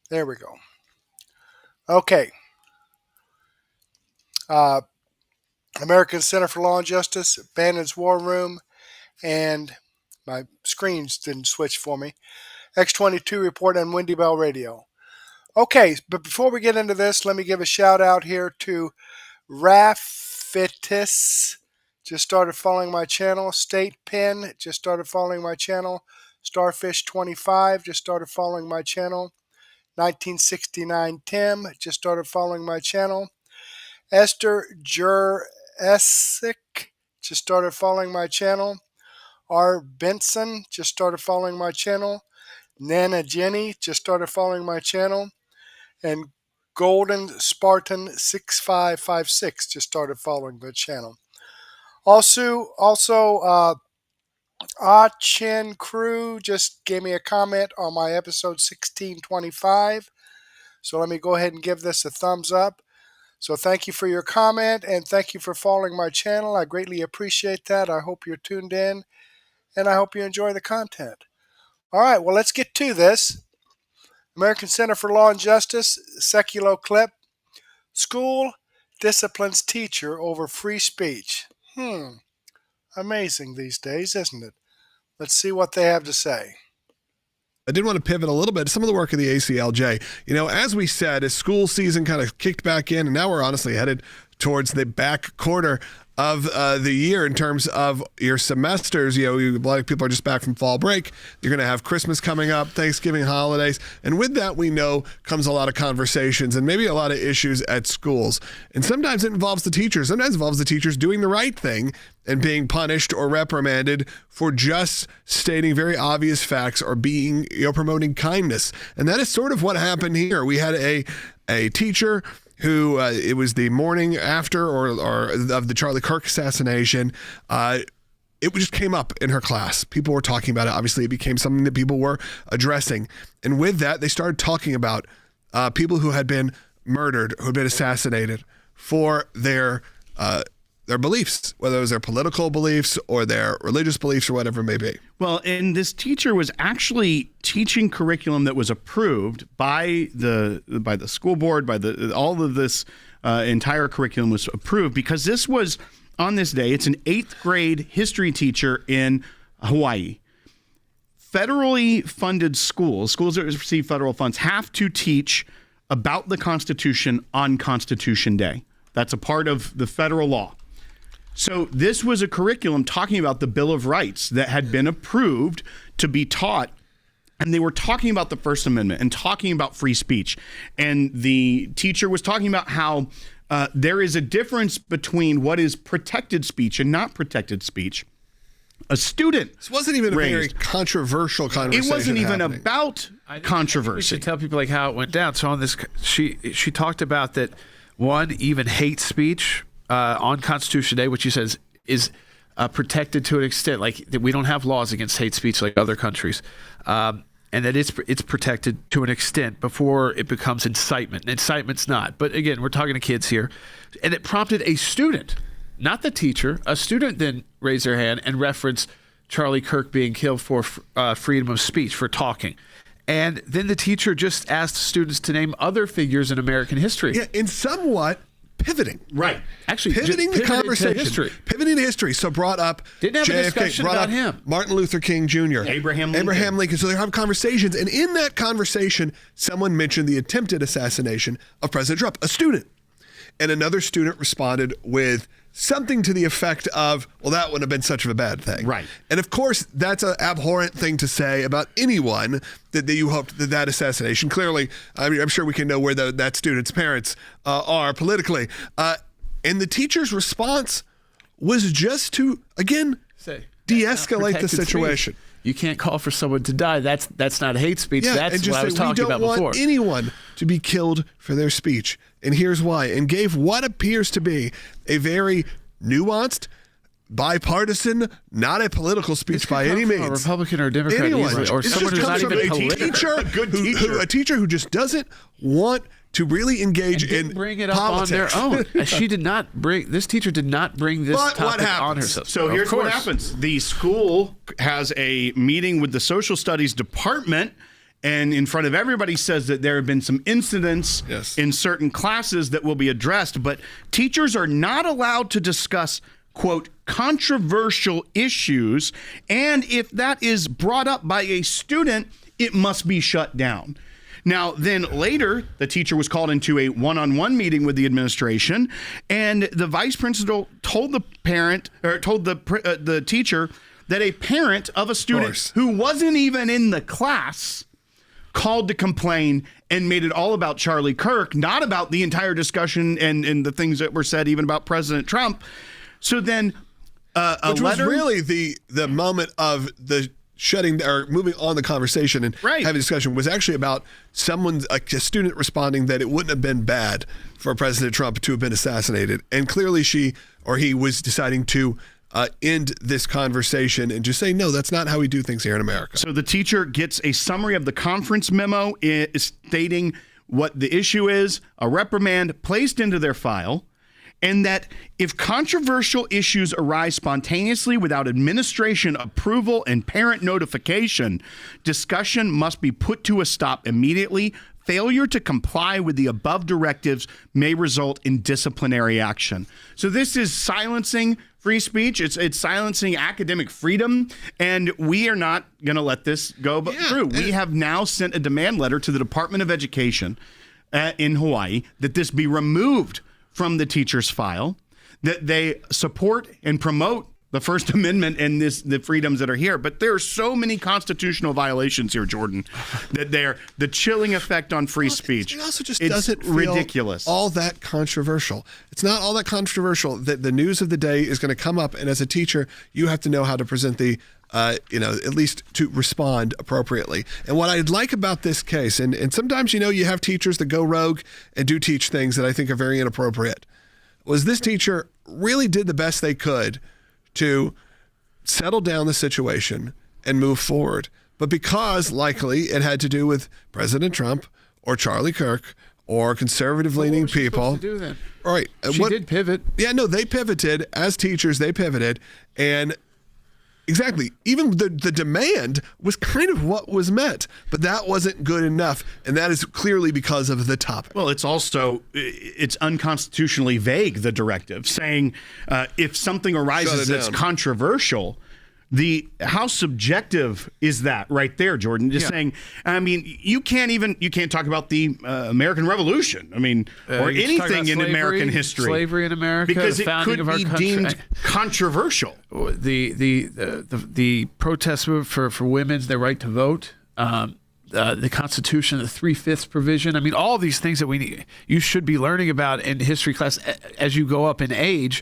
There we go. Okay. American Center for Law and Justice, Bannons War Room, and my screens didn't switch for me. X22 report on Wendy Bell Radio. Okay, but before we get into this, let me give a shout out here to Raffitis, just started following my channel. State Pen, just started following my channel. Starfish25, just started following my channel. 1969 Tim, just started following my channel. Esther Juresic, just started following my channel. R. Benson, just started following my channel. Nana Jenny, just started following my channel. And Golden Spartan 6556 just started following the channel. Also, Chen Crew just gave me a comment on my episode 1625. So let me go ahead and give this a thumbs up. So thank you for your comment and thank you for following my channel. I greatly appreciate that. I hope you're tuned in and I hope you enjoy the content. All right, well, let's get to this. American Center for Law and Justice, Sekulow clip. School disciplines teacher over free speech. Amazing these days, isn't it? Let's see what they have to say. I did want to pivot a little bit to some of the work of the ACLJ. You know, as we said, as school season kind of kicked back in, and now we're honestly headed towards the back quarter of the year in terms of your semesters. You know, a lot of people are just back from fall break. You're going to have Christmas coming up, Thanksgiving holidays. And with that, we know comes a lot of conversations and maybe a lot of issues at schools. And sometimes it involves the teachers. Sometimes it involves the teachers doing the right thing and being punished or reprimanded for just stating very obvious facts or being, promoting kindness. And that is sort of what happened here. We had a teacher who it was the morning after or of the Charlie Kirk assassination. It just came up in her class. People were talking about it. Obviously, it became something that people were addressing. And with that, they started talking about people who had been murdered, who had been assassinated for their beliefs, whether it was their political beliefs or their religious beliefs or whatever it may be. Well, and this teacher was actually teaching curriculum that was approved by the school board, all of this entire curriculum was approved because this was on this day. It's an 8th grade history teacher in Hawaii. Federally funded schools that receive federal funds have to teach about the Constitution on Constitution Day. That's a part of the federal law. So this was a curriculum talking about the Bill of Rights that had been approved to be taught. And they were talking about the First Amendment and talking about free speech. And the teacher was talking about how there is a difference between what is protected speech and not protected speech. A student This wasn't even a very controversial conversation. It wasn't even about controversy. We should tell people like how it went down. So on this, she talked about that one, even hate speech on Constitution Day, which she says is protected to an extent, like that we don't have laws against hate speech like other countries, and that it's protected to an extent before it becomes incitement. And incitement's not. But again, we're talking to kids here, and it prompted a student, not the teacher, a student then raised their hand and referenced Charlie Kirk being killed for freedom of speech, for talking. And then the teacher just asked students to name other figures in American history. Yeah, in somewhat pivoting. Right. Actually, pivoting the conversation. Pivoting to history. So brought up Didn't have a JFK, discussion brought about up him. Martin Luther King Jr. Abraham Lincoln. So they have conversations. And in that conversation, someone mentioned the attempted assassination of President Trump, a student. And another student responded with something to the effect of, well, that wouldn't have been such of a bad thing. Right. And of course, that's an abhorrent thing to say about anyone that you hoped that assassination. Clearly, I mean, I'm sure we can know where that student's parents are politically. And the teacher's response was just to, again, de-escalate the situation. Speech. You can't call for someone to die. That's not hate speech. Yeah, that's what I was talking about before. We don't want anyone to be killed for their speech. And here's why. And gave what appears to be a very nuanced, bipartisan, not a political speech by any means. A Republican or a Democrat, or someone who's not even political. A teacher who just doesn't want to really engage in bring it up politics. on their own. This teacher did not bring this topic on herself. So here's what happens. The school has a meeting with the social studies department, and in front of everybody says that there have been some incidents in certain classes that will be addressed, but teachers are not allowed to discuss, quote, controversial issues, and if that is brought up by a student, it must be shut down. Now, then later, the teacher was called into a one-on-one meeting with the administration, and the vice principal told the parent, or told the teacher, that a parent of a student who wasn't even in the class called to complain and made it all about Charlie Kirk, not about the entire discussion and the things that were said even about President Trump. So then which was really the moment of the shutting or moving on the conversation and having a discussion was actually about someone, like a student, responding that it wouldn't have been bad for President Trump to have been assassinated. And clearly she or he was deciding to end this conversation and just say, no, that's not how we do things here in America. So the teacher gets a summary of the conference memo stating what the issue is, a reprimand placed into their file, and that if controversial issues arise spontaneously without administration approval and parent notification, discussion must be put to a stop immediately. Failure to comply with the above directives may result in disciplinary action. So this is silencing free speech. It's silencing academic freedom, and we are not going to let this go through. We have now sent a demand letter to the Department of Education in Hawaii that this be removed from the teacher's file, that they support and promote the First Amendment and the freedoms that are here. But there are so many constitutional violations here, Jordan, that they're the chilling effect on free speech. It also just doesn't feel ridiculous. All that controversial. It's not all that controversial that the news of the day is going to come up, and as a teacher, you have to know how to present the at least to respond appropriately. And what I'd like about this case, and sometimes, you have teachers that go rogue and do teach things that I think are very inappropriate, was this teacher really did the best they could to settle down the situation and move forward. But because likely it had to do with President Trump or Charlie Kirk or conservative-leaning people. What was she supposed to do then? Right. She did pivot. Yeah, no, they pivoted. As teachers, they pivoted. And exactly. Even the demand was kind of what was met, but that wasn't good enough. And that is clearly because of the topic. Well, it's unconstitutionally vague, the directive, saying if something arises that's controversial, how subjective is that right there, Jordan? Just saying, I mean, you can't talk about the American Revolution, or anything in American history. Slavery in America. Because it could be deemed controversial. The protest move for women, their right to vote, the Constitution, the 3/5 provision. All these things that you should be learning about in history class as you go up in age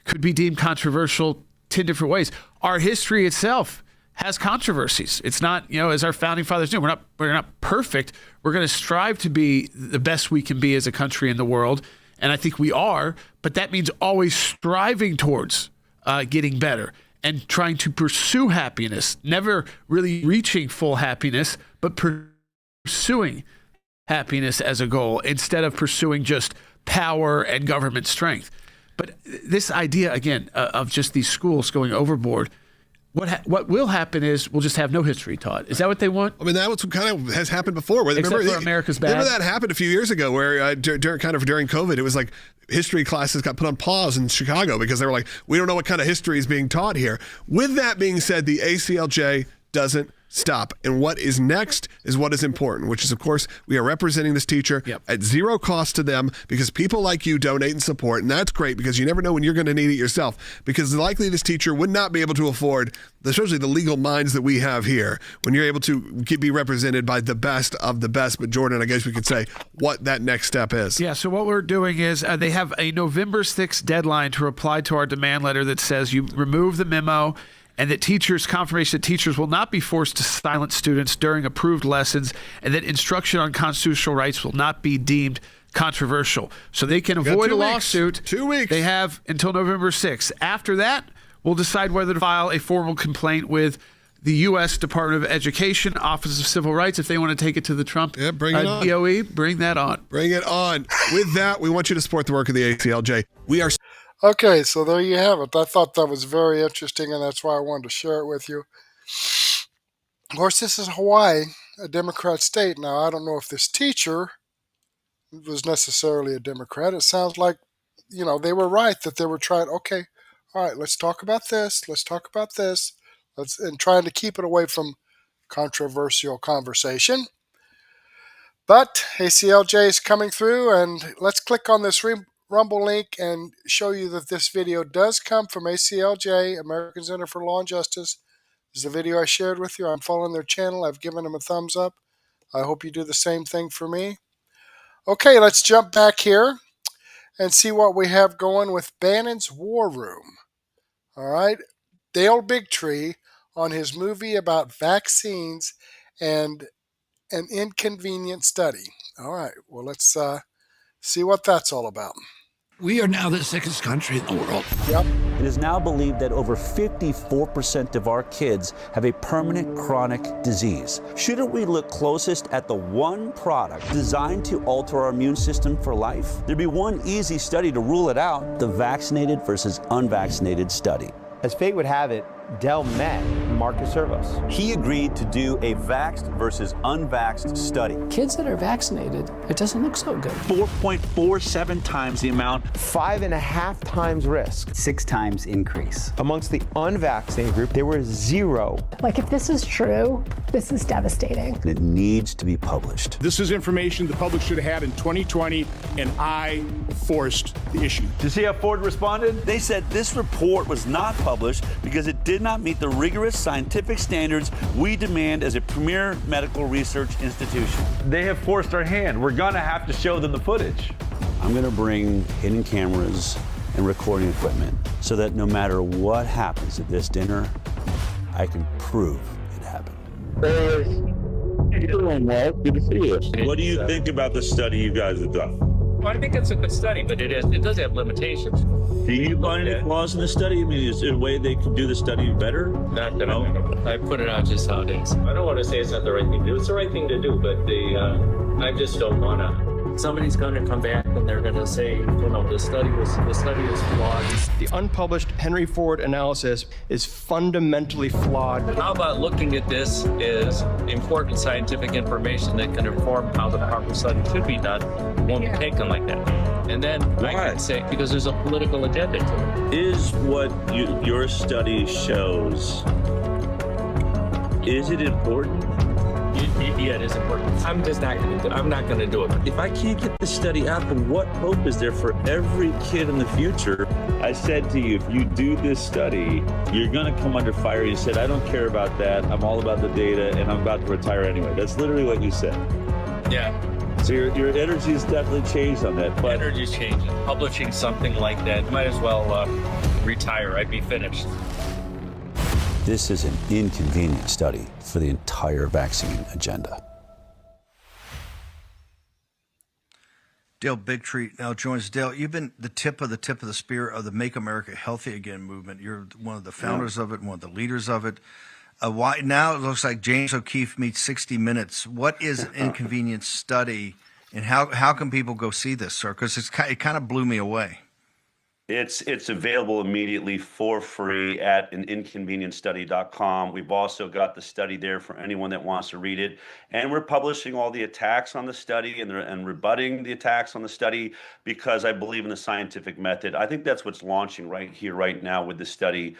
could be deemed controversial 10 different ways. Our history itself has controversies. It's not, as our founding fathers knew, we're not perfect. We're going to strive to be the best we can be as a country in the world. And I think we are, but that means always striving towards getting better and trying to pursue happiness, never really reaching full happiness, but pursuing happiness as a goal instead of pursuing just power and government strength. But this idea, again, of just these schools going overboard, what will happen is we'll just have no history taught. Is that what they want? That kind of has happened before. Except for America's bad. Remember that happened a few years ago where during COVID, it was like history classes got put on pause in Chicago because they were like, we don't know what kind of history is being taught here. With that being said, the ACLJ doesn't stop. And what is next is what is important, which is, of course, we are representing this teacher at zero cost to them because people like you donate and support. And that's great because you never know when you're going to need it yourself, because likely this teacher would not be able to afford, especially the legal minds that we have here, when you're able to be represented by the best of the best. But Jordan, I guess we could say what that next step is. Yeah, so what we're doing is they have a November 6th deadline to reply to our demand letter that says you remove the memo and that confirmation that teachers will not be forced to silence students during approved lessons, and that instruction on constitutional rights will not be deemed controversial. So they can avoid a lawsuit. 2 weeks. They have until November 6th. After that, we'll decide whether to file a formal complaint with the U.S. Department of Education, Office of Civil Rights, if they want to take it to the Trump bring it on. DOE. Bring that on. Bring it on. With that, we want you to support the work of the ACLJ. We are... Okay, so there you have it. I thought that was very interesting, and that's why I wanted to share it with you. Of course, this is Hawaii, a Democrat state. Now, I don't know if this teacher was necessarily a Democrat. It sounds like, they were right that they were trying, okay, all right, let's talk about this. Let's talk about this. And trying to keep it away from controversial conversation. But ACLJ is coming through, and let's click on this Rumble link and show you that this video does come from ACLJ, American Center for Law and Justice. This is a video I shared with you. I'm following their channel. I've given them a thumbs up. I hope you do the same thing for me. Okay, let's jump back here and see what we have going with Bannons War Room. All right, Dale Bigtree on his movie about vaccines and an inconvenient study. All right, well, let's see what that's all about. We are now the sickest country in the world. Yep. It is now believed that over 54% of our kids have a permanent chronic disease. Shouldn't we look closest at the one product designed to alter our immune system for life? There'd be one easy study to rule it out, the vaccinated versus unvaccinated study. As fate would have it, Dell met Marcus Servos. He agreed to do a vaxxed versus unvaxxed study. Kids that are vaccinated, it doesn't look so good. 4.47 times the amount. 5.5 times risk. 6 times increase. Amongst the unvaccinated group, there were 0. Like, if this is true, this is devastating. And it needs to be published. This is information the public should have had in 2020, and I forced the issue. Did you see how Ford responded? They said this report was not published because it did not meet the rigorous scientific standards we demand as a premier medical research institution. They have forced our hand. We're going to have to show them the footage. I'm going to bring hidden cameras and recording equipment so that no matter what happens at this dinner, I can prove it happened. Good to see you. What do you think about the study you guys have done? Well, I think it's a good study, but it does have limitations. Do you find any flaws in the study? I mean, is there a way they could do the study better? Not that I put it out just how it is. I don't want to say it's not the right thing to do. It's the right thing to do, but I just don't want to. Somebody's going to come back and they're going to say, the study is flawed. The unpublished Henry Ford analysis is fundamentally flawed. How about looking at this as important scientific information that can inform how the proper study should be done won't be taken like that? And then I can say, because there's a political agenda to it. Is what your study shows, is it important? Yeah, it is important. I'm just not going to do it. I'm not going to do it. If I can't get this study out, then what hope is there for every kid in the future? I said to you, if you do this study, you're going to come under fire. You said, I don't care about that. I'm all about the data, and I'm about to retire anyway. That's literally what you said. Yeah. So your energy has definitely changed on that. But energy's changing. Publishing something like that, might as well retire. I'd be finished. This is an inconvenient study for the entire vaccine agenda. Dale Bigtree now joins us. Dale, you've been the tip of the spear of the Make America Healthy Again movement. You're one of the founders of it, one of the leaders of it. Why now it looks like James O'Keefe meets 60 Minutes. What is an inconvenient study, and how can people go see this, sir? Because it kind of blew me away. It's available immediately for free at aninconvenientstudy.com. We've also got the study there for anyone that wants to read it. And we're publishing all the attacks on the study and rebutting the attacks on the study because I believe in the scientific method. I think that's what's launching right here, right now with the study,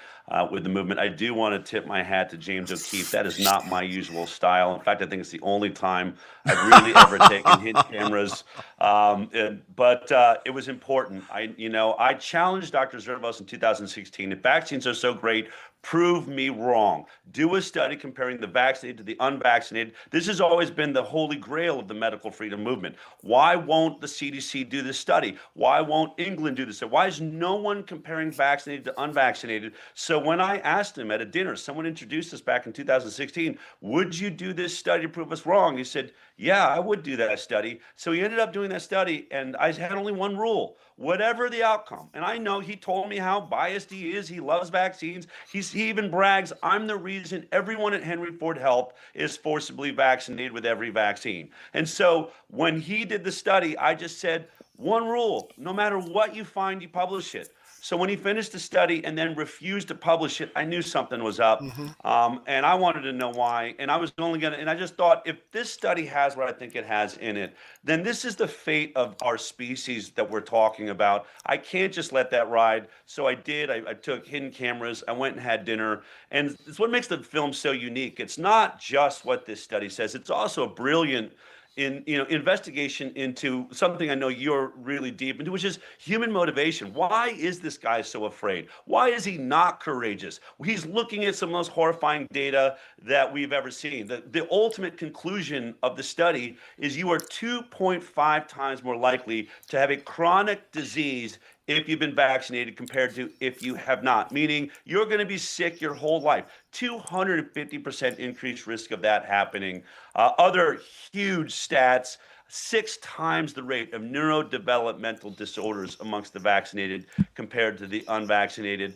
with the movement. I do want to tip my hat to James O'Keefe. That is not my usual style. In fact, I think it's the only time I've really ever taken hidden cameras. But it was important. I challenged Dr. Servos in 2016. If vaccines are so great, prove me wrong. Do a study comparing the vaccinated to the unvaccinated. This has always been the holy grail of the medical freedom movement. Why won't the CDC do this study? Why won't England do this? Why is no one comparing vaccinated to unvaccinated? So when I asked him at a dinner, someone introduced us back in 2016, would you do this study to prove us wrong? He said, yeah, I would do that study. So he ended up doing that study, and I had only one rule. Whatever the outcome, and I know he told me how biased he is. He loves vaccines. He even brags, I'm the reason everyone at Henry Ford Health is forcibly vaccinated with every vaccine. And so when he did the study, I just said, one rule, no matter what you find, you publish it. So when he finished the study and then refused to publish it, I knew something was up. And I wanted to know why. And I was only going to, and I just thought, if this study has what I think it has in it, then this is the fate of our species that we're talking about. I can't just let that ride. So I did. I took hidden cameras. I went and had dinner. And it's what makes the film so unique. It's not just what this study says. It's also a brilliant investigation into something I know you're really deep into, which is human motivation. Why is this guy so afraid? Why is he not courageous? He's looking at some of the most horrifying data that we've ever seen. The ultimate conclusion of the study is you are 2.5 times more likely to have a chronic disease if you've been vaccinated compared to if you have not, meaning you're going to be sick your whole life. 250% increased risk of that happening. Other huge stats, 6 times the rate of neurodevelopmental disorders amongst the vaccinated compared to the unvaccinated,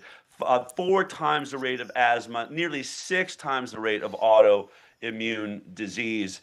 4 times the rate of asthma, nearly 6 times the rate of autoimmune disease.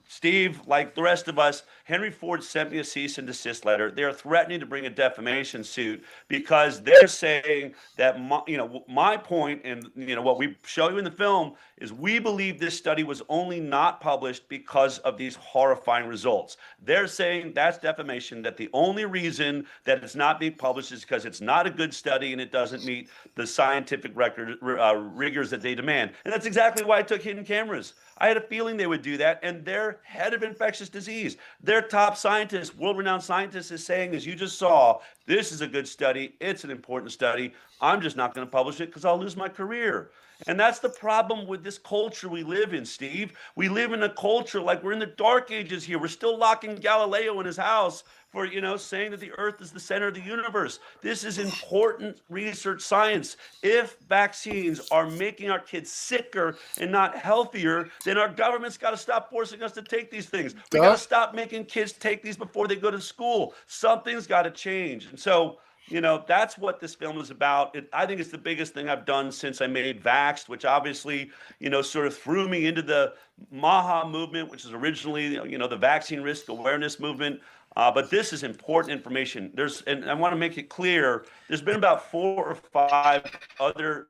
Steve, like the rest of us, Henry Ford sent me a cease and desist letter. They're threatening to bring a defamation suit because they're saying that my point and what we show you in the film is we believe this study was only not published because of these horrifying results. They're saying that's defamation, that the only reason that it's not being published is because it's not a good study and it doesn't meet the scientific rigors that they demand. And that's exactly why I took hidden cameras. I had a feeling they would do that, and their head of infectious disease, their top scientist, world-renowned scientist, is saying, as you just saw, this is a good study, it's an important study, I'm just not going to publish it because I'll lose my career. And that's the problem with this culture we live in, Steve. We live in a culture like we're in the dark ages here. We're still locking Galileo in his house for, saying that the earth is the center of the universe. This is important research science. If vaccines are making our kids sicker and not healthier, then our government's got to stop forcing us to take these things. We got to stop making kids take these before they go to school. Something's got to change. And so, that's what this film is about. I think it's the biggest thing I've done since I made Vaxxed, which obviously, sort of threw me into the MAHA movement, which is originally, the vaccine risk awareness movement. But this is important information. And I want to make it clear, there's been about 4 or 5 other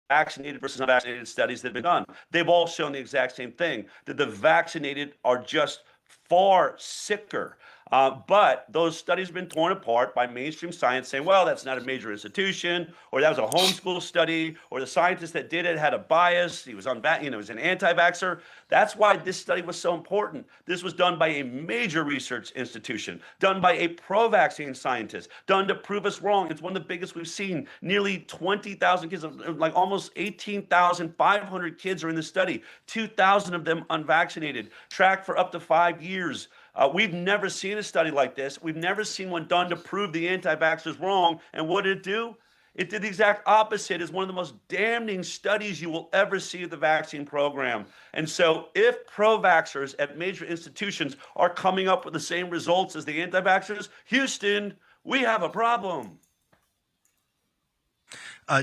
vaccinated versus unvaccinated studies that have been done. They've all shown the exact same thing, that the vaccinated are just far sicker. But those studies have been torn apart by mainstream science saying, well, that's not a major institution, or that was a homeschool study, or the scientist that did it had a bias. He was he was an anti-vaxxer. That's why this study was so important. This was done by a major research institution, done by a pro-vaccine scientist, done to prove us wrong. It's one of the biggest we've seen. Nearly 20,000 kids, like almost 18,500 kids are in the study, 2,000 of them unvaccinated, tracked for up to 5 years. We've never seen a study like this. We've never seen one done to prove the anti-vaxxers wrong. And what did it do? It did the exact opposite. It's one of the most damning studies you will ever see of the vaccine program. And so if pro-vaxxers at major institutions are coming up with the same results as the anti-vaxxers, Houston, we have a problem.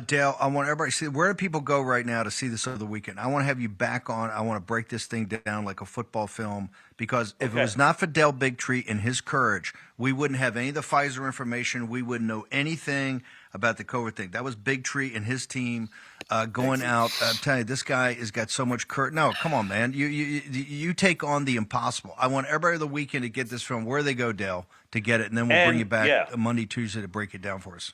Dale, I want everybody to see, where do people go right now to see this over the weekend? I want to have you back on. I want to break this thing down like a football film, because if it was not for Dale Bigtree and his courage, we wouldn't have any of the Pfizer information. We wouldn't know anything about the COVID thing. That was Bigtree and his team going out. I'm telling you, this guy has got so much courage. No, come on, man. You take on the impossible. I want everybody over the weekend to get this film. Where they go, Dale, to get it, and then we'll bring you back Monday, Tuesday to break it down for us.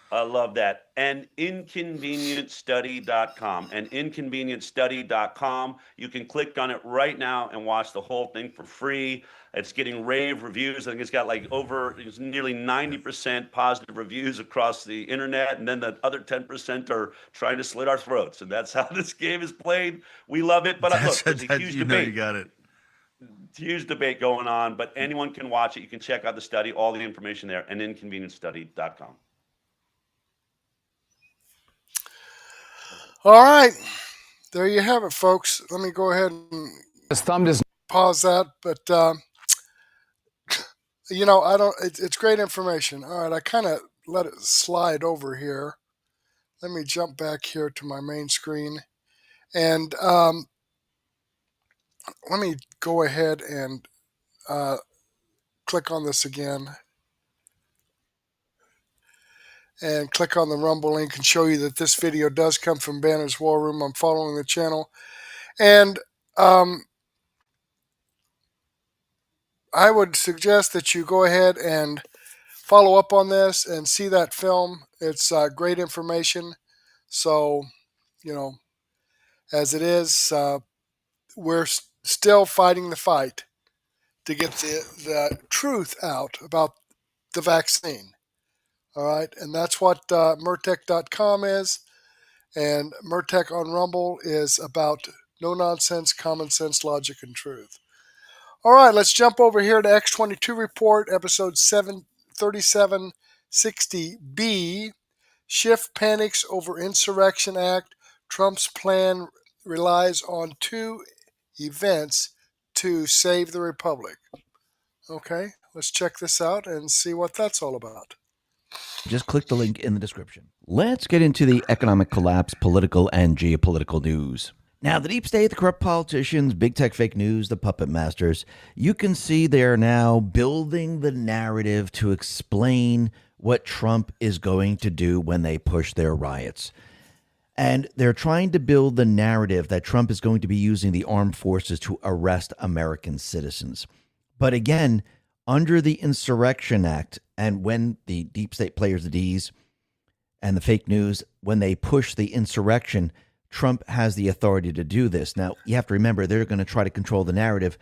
I love that. And inconvenientstudy.com. And inconvenientstudy.com. You can click on it right now and watch the whole thing for free. It's getting rave reviews. I think it's got it's nearly 90% positive reviews across the internet. And then the other 10% are trying to slit our throats. And that's how this game is played. We love it. But look, there's a huge debate. You got it. Huge debate going on, but anyone can watch it. You can check out the study, all the information there, and inconvenientstudy.com. All right, there you have it, folks. Let me go ahead and pause that. But I don't. It's great information. All right, I kind of let it slide over here. Let me jump back here to my main screen, and let me go ahead and click on this again. and click on the Rumble link and show you that this video does come from Bannons War Room. I'm following the channel. And I would suggest that you go ahead and follow up on this and see that film. It's great information. So, as it is, we're still fighting the fight to get the truth out about the vaccine. All right, and that's what Murtech.com is, and Murtech on Rumble is about no nonsense, common sense, logic, and truth. All right, let's jump over here to X22 Report, episode 3760B. Schiff panics over Insurrection Act. Trump's plan relies on two events to save the Republic. Okay, let's check this out and see what that's all about. Just click the link in the description. Let's get into the economic collapse, political and geopolitical news. Now, the deep state, the corrupt politicians, big tech fake news, the puppet masters, you can see they're now building the narrative to explain what Trump is going to do when they push their riots. And they're trying to build the narrative that Trump is going to be using the armed forces to arrest American citizens. But again, under the Insurrection Act, and when the deep state players, the Ds, and the fake news, when they push the insurrection, Trump has the authority to do this. Now, you have to remember, they're going to try to control the narrative,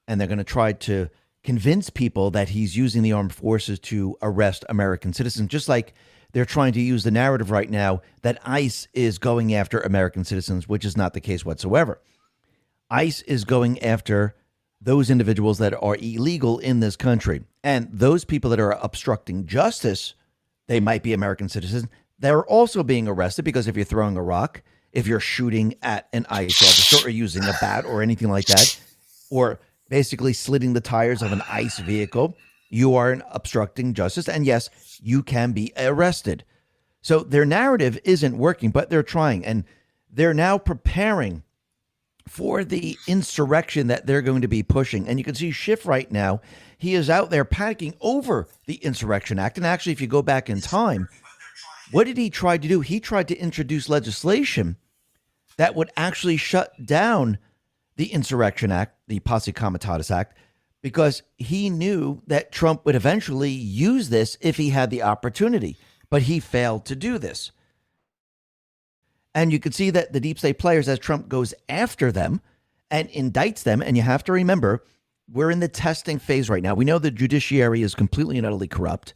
and they're going to try to convince people that he's using the armed forces to arrest American citizens, just like they're trying to use the narrative right now that ICE is going after American citizens, which is not the case whatsoever. ICE is going after those individuals that are illegal in this country. And those people that are obstructing justice, they might be American citizens. They're also being arrested because if you're throwing a rock, if you're shooting at an ICE officer or using a bat or anything like that, or basically slitting the tires of an ICE vehicle, you are obstructing justice. And yes, you can be arrested. So their narrative isn't working, but they're trying. And they're now preparing for the insurrection that they're going to be pushing. And you can see Schiff right now, he is out there panicking over the Insurrection Act. And actually, if you go back in time, what did he try to do? He tried to introduce legislation that would actually shut down the Insurrection Act, the Posse Comitatus Act, because he knew that Trump would eventually use this if he had the opportunity. But he failed to do this. And you can see that the deep state players, as Trump goes after them and indicts them, and you have to remember, we're in the testing phase right now. We know the judiciary is completely and utterly corrupt.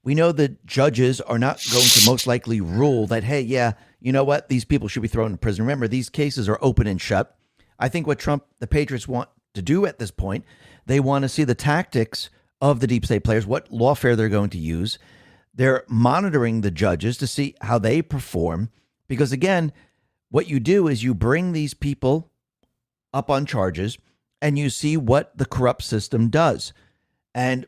We know the judges are not going to most likely rule that, hey, yeah, you know what? These people should be thrown in prison. Remember, these cases are open and shut. I think what Trump, the Patriots want to do at this point, they want to see the tactics of the deep state players, what lawfare they're going to use. They're monitoring the judges to see how they perform. Because again, what you do is you bring these people up on charges and you see what the corrupt system does. And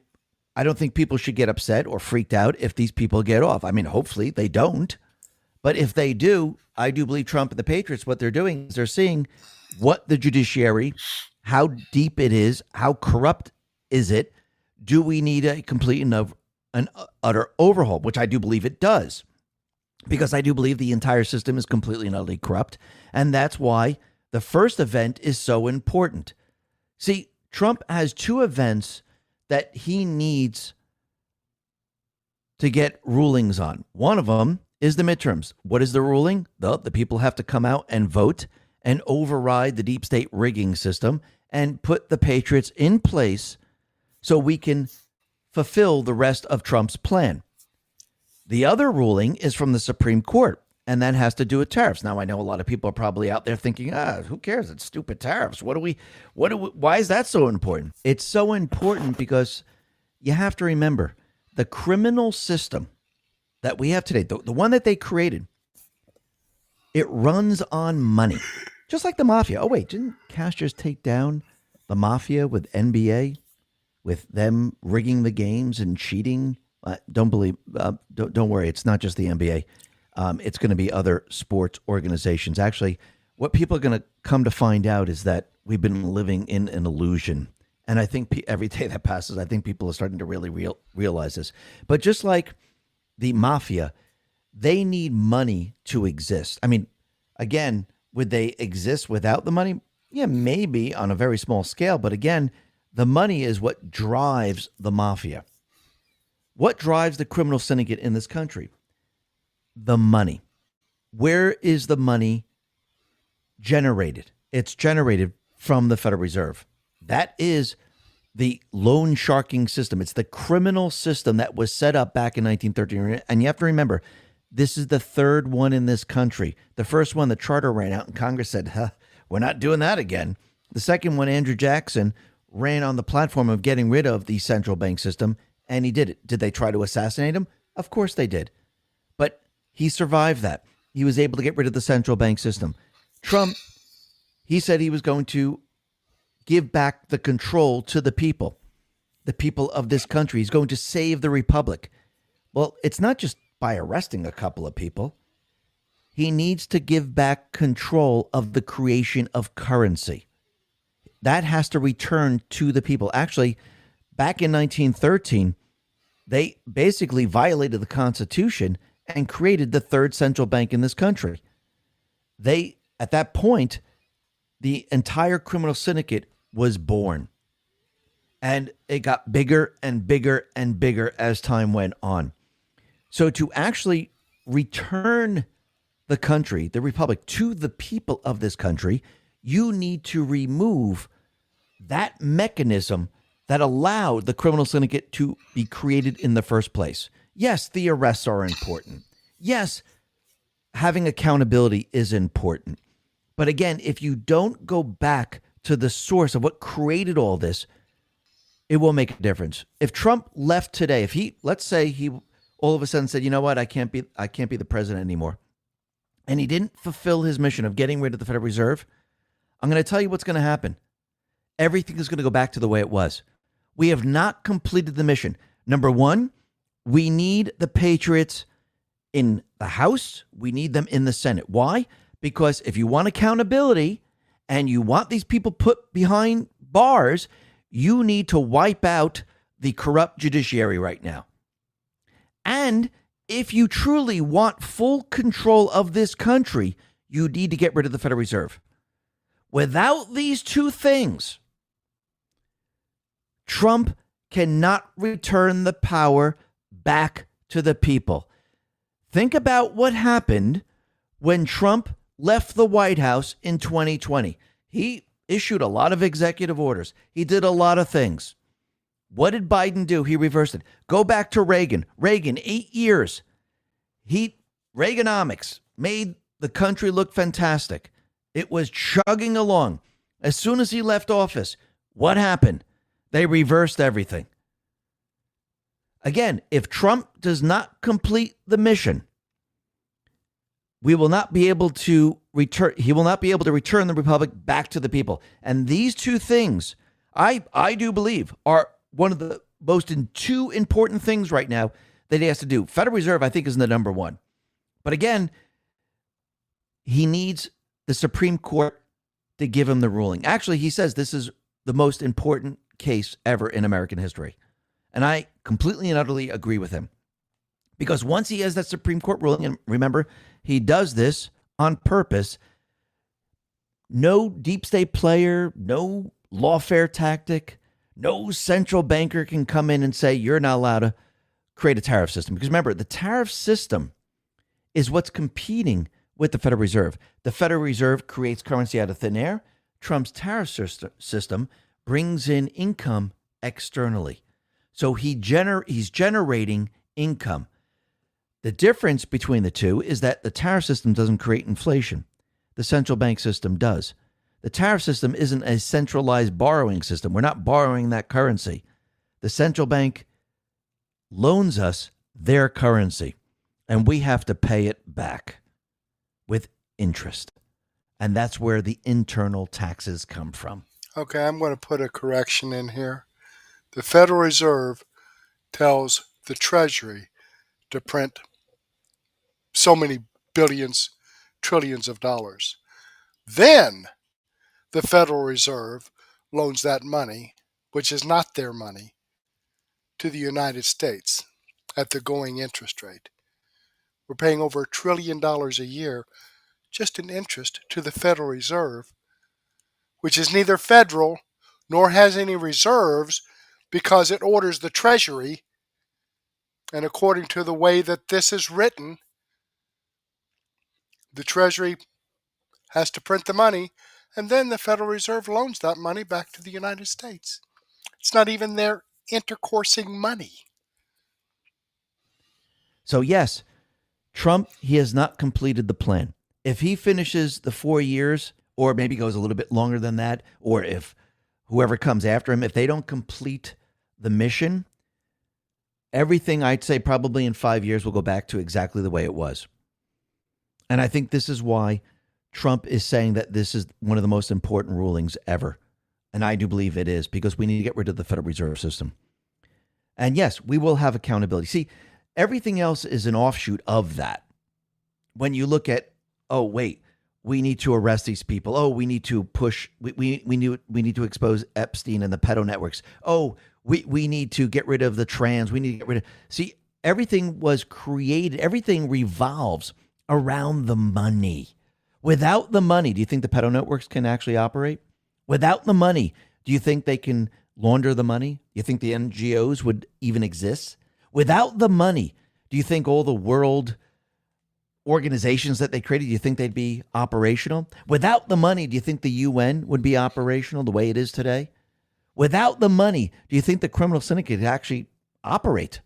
I don't think people should get upset or freaked out if these people get off. I mean, hopefully they don't. But if they do, I do believe Trump and the Patriots, what they're doing is they're seeing what the judiciary, how deep it is, how corrupt is it. Do we need a complete and an utter overhaul, which I do believe it does. Because I do believe the entire system is completely and utterly corrupt. And that's why the first event is so important. See, Trump has two events that he needs to get rulings on. One of them is the midterms. What is the ruling? The people have to come out and vote and override the deep state rigging system and put the Patriots in place so we can fulfill the rest of Trump's plan. The other ruling is from the Supreme Court, and that has to do with tariffs. Now, I know a lot of people are probably out there thinking, who cares? It's stupid tariffs. Why is that so important? It's so important because you have to remember the criminal system that we have today, the one that they created, it runs on money, just like the mafia. Oh, wait, didn't Cash just take down the mafia with NBA, with them rigging the games and cheating? Don't worry. It's not just the NBA. It's going to be other sports organizations. Actually, what people are going to come to find out is that we've been living in an illusion. And I think every day that passes, I think people are starting to really realize this. But just like the mafia, They need money to exist. I mean, again, would they exist without the money? Yeah, maybe on a very small scale. But again, the money is what drives the mafia. What drives the criminal syndicate in this country? The money. Where is the money generated? It's generated from the Federal Reserve. That is the loan sharking system. It's the criminal system that was set up back in 1913. And you have to remember, this is the third one in this country. The first one, the charter ran out and Congress said, we're not doing that again. The second one, Andrew Jackson, ran on the platform of getting rid of the central bank system, and he did it. Did they try to assassinate him? Of course they did. But he survived that. He was able to get rid of the central bank system. Trump, he said he was going to give back the control to the people of this country. He's going to save the republic. Well, it's not just by arresting a couple of people. He needs to give back control of the creation of currency. That has to return to the people. Actually, back in 1913, they basically violated the Constitution and created the third central bank in this country. At that point, the entire criminal syndicate was born. And it got bigger and bigger and bigger as time went on. So to actually return the country, the republic, to the people of this country, you need to remove that mechanism that allowed the criminal syndicate to be created in the first place. Yes, the arrests are important. Yes, having accountability is important. But again, if you don't go back to the source of what created all this, it will make a difference. If Trump left today, let's say he all of a sudden said, you know what, I can't be the president anymore, and he didn't fulfill his mission of getting rid of the Federal Reserve, I'm going to tell you what's going to happen. Everything is going to go back to the way it was. We have not completed the mission. Number one, we need the patriots in the House. We need them in the Senate. Why? Because if you want accountability and you want these people put behind bars, you need to wipe out the corrupt judiciary right now. And if you truly want full control of this country, you need to get rid of the Federal Reserve. Without these two things, Trump cannot return the power back to the people. Think about what happened when Trump left the White House in 2020. He issued a lot of executive orders. He did a lot of things. What did Biden do? He reversed it. Go back to Reagan. Reagan, 8 years. Reaganomics made the country look fantastic. It was chugging along. As soon as he left office, what happened? They reversed everything. Again, if Trump does not complete the mission, we will not be able to return. He will not be able to return the republic back to the people. And these two things, I do believe, are one of the two important things right now that he has to do. Federal Reserve, I think, is the number one. But again, he needs the Supreme Court to give him the ruling. Actually, he says this is the most important case ever in American history. And I completely and utterly agree with him. Because once he has that Supreme Court ruling, and remember, he does this on purpose, no deep state player, no lawfare tactic, no central banker can come in and say, you're not allowed to create a tariff system. Because remember, the tariff system is what's competing with the Federal Reserve. The Federal Reserve creates currency out of thin air. Trump's tariff system brings in income externally. So he's generating income. The difference between the two is that the tariff system doesn't create inflation. The central bank system does. The tariff system isn't a centralized borrowing system. We're not borrowing that currency. The central bank loans us their currency, and we have to pay it back with interest. And that's where the internal taxes come from. Okay, I'm going to put a correction in here. The Federal Reserve tells the Treasury to print so many billions, trillions of dollars. Then the Federal Reserve loans that money, which is not their money, to the United States at the going interest rate. We're paying over $1 trillion a year just in interest to the Federal Reserve, which is neither federal nor has any reserves because it orders the Treasury. And according to the way that this is written, the Treasury has to print the money, and then the Federal Reserve loans that money back to the United States. It's not even their intercoursing money. So yes, Trump, he has not completed the plan. If he finishes the 4 years, or maybe goes a little bit longer than that, or if whoever comes after him, if they don't complete the mission, everything I'd say probably in 5 years will go back to exactly the way it was. And I think this is why Trump is saying that this is one of the most important rulings ever. And I do believe it is, because we need to get rid of the Federal Reserve System. And yes, we will have accountability. See, everything else is an offshoot of that. When you look at, oh, wait, we need to arrest these people. Oh, we need to push, we need to expose Epstein and the pedo networks. Oh, we need to get rid of the trans. We need to get rid of, see, everything was created. Everything revolves around the money. Without the money, do you think the pedo networks can actually operate? Without the money, do you think they can launder the money? Do you think the NGOs would even exist? Without the money, do you think all the world organizations that they created, do you think they'd be operational? Without the money, do you think the UN would be operational the way it is today? Without the money, do you think the criminal syndicate could actually operate?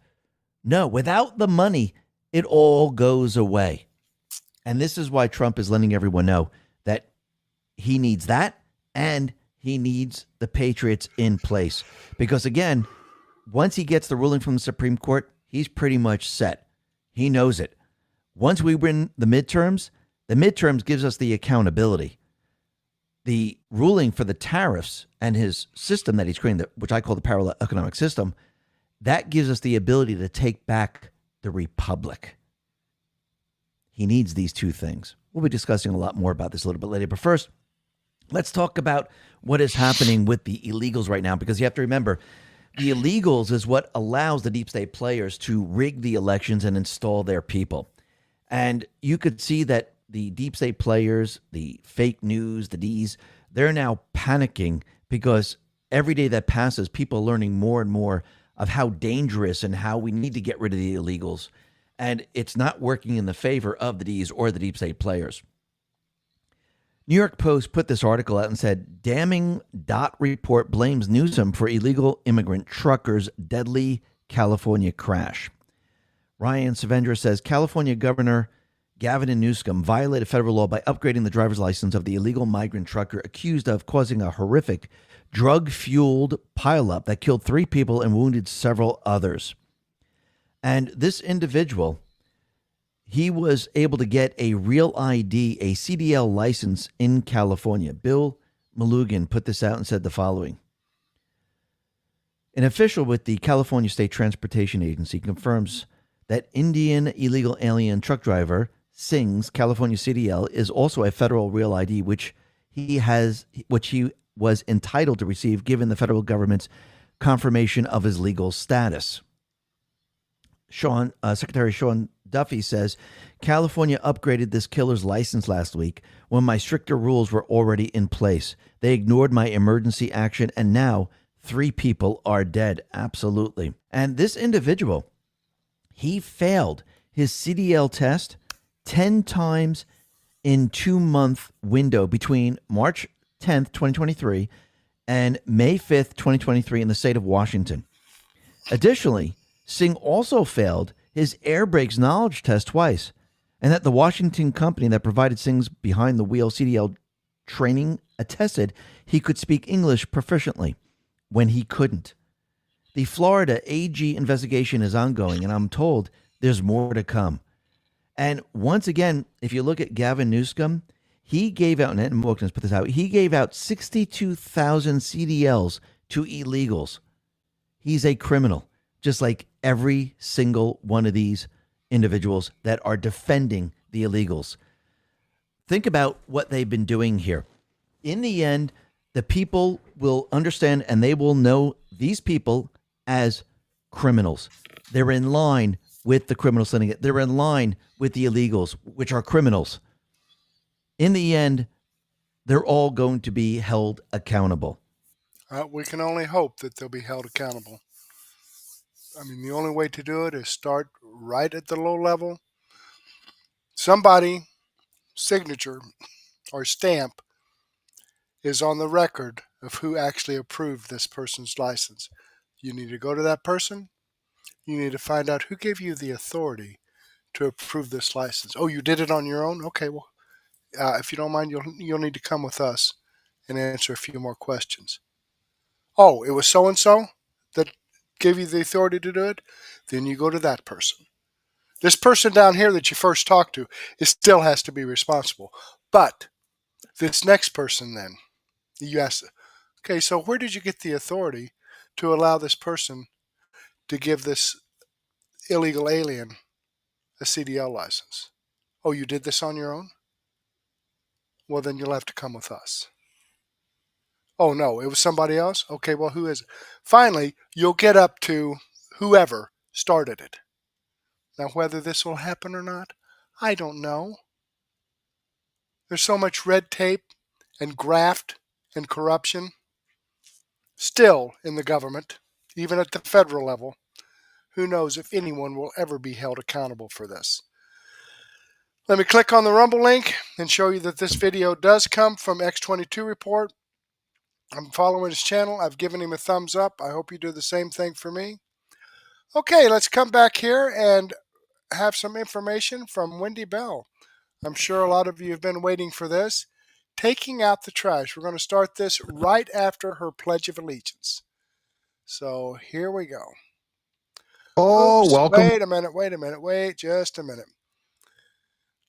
No, without the money, it all goes away. And this is why Trump is letting everyone know that he needs that and he needs the Patriots in place. Because again, once he gets the ruling from the Supreme Court, he's pretty much set. He knows it. Once we win the midterms gives us the accountability. The ruling for the tariffs and his system that he's creating, which I call the parallel economic system, that gives us the ability to take back the republic. He needs these two things. We'll be discussing a lot more about this a little bit later. But first, let's talk about what is happening with the illegals right now, because you have to remember, the illegals is what allows the deep state players to rig the elections and install their people. And you could see that the deep state players, the fake news, the Ds, they're now panicking because every day that passes, people are learning more and more of how dangerous and how we need to get rid of the illegals. And it's not working in the favor of the Ds or the deep state players. New York Post put this article out and said, damning DOT report blames Newsom for illegal immigrant truckers' deadly California crash. Ryan Savendra says California Governor Gavin Newsom violated federal law by upgrading the driver's license of the illegal migrant trucker accused of causing a horrific drug-fueled pileup that killed 3 people and wounded several others. And this individual, he was able to get a real ID, a CDL license in California. Bill Malugan put this out and said the following. An official with the California State Transportation Agency confirms that Indian illegal alien truck driver Singh's California CDL is also a federal real ID, which he was entitled to receive given the federal government's confirmation of his legal status. Secretary Sean Duffy says, California upgraded this killer's license last week when my stricter rules were already in place. They ignored my emergency action, and now 3 people are dead. Absolutely. And this individual, he failed his CDL test 10 times in 2-month window between March 10th, 2023 and May 5th, 2023 in the state of Washington. Additionally, Singh also failed his air brakes knowledge test twice, and that the Washington company that provided Singh's behind-the-wheel CDL training attested he could speak English proficiently when he couldn't. The Florida AG investigation is ongoing, and I'm told there's more to come. And once again, if you look at Gavin Newsom, he gave out, and Wilkins put this out, he gave out 62,000 CDLs to illegals. He's a criminal, just like every single one of these individuals that are defending the illegals. Think about what they've been doing here. In the end, the people will understand and they will know these people as criminals. They're in line with the criminal syndicate. They're in line with the illegals, which are criminals. In the end, they're all going to be held accountable. We can only hope that they'll be held accountable. I mean, the only way to do it is start right at the low level. Somebody, signature or stamp, is on the record of who actually approved this person's license. You need to go to that person. You need to find out who gave you the authority to approve this license. Oh, you did it on your own? Okay, well, if you don't mind, you'll need to come with us and answer a few more questions. Oh, it was so-and-so that gave you the authority to do it? Then you go to that person. This person down here that you first talked to, it still has to be responsible. But this next person then, you ask, okay, so where did you get the authority to allow this person to give this illegal alien a CDL license? Oh, you did this on your own? Well, then you'll have to come with us. Oh, no, it was somebody else? Okay, well, who is it? Finally, you'll get up to whoever started it. Now, whether this will happen or not, I don't know. There's so much red tape and graft and corruption still in the government, even at the federal level. Who knows if anyone will ever be held accountable for this. Let me click on the Rumble link and show you that this video does come from X22 Report. I'm following his channel. I've given him a thumbs up. I hope you do the same thing for me. Okay, let's come back here and have some information from Wendy Bell. I'm sure a lot of you have been waiting for this. Taking out the trash. We're going to start this right after her Pledge of Allegiance. So here we go. Oh, Oops, welcome. Wait just a minute.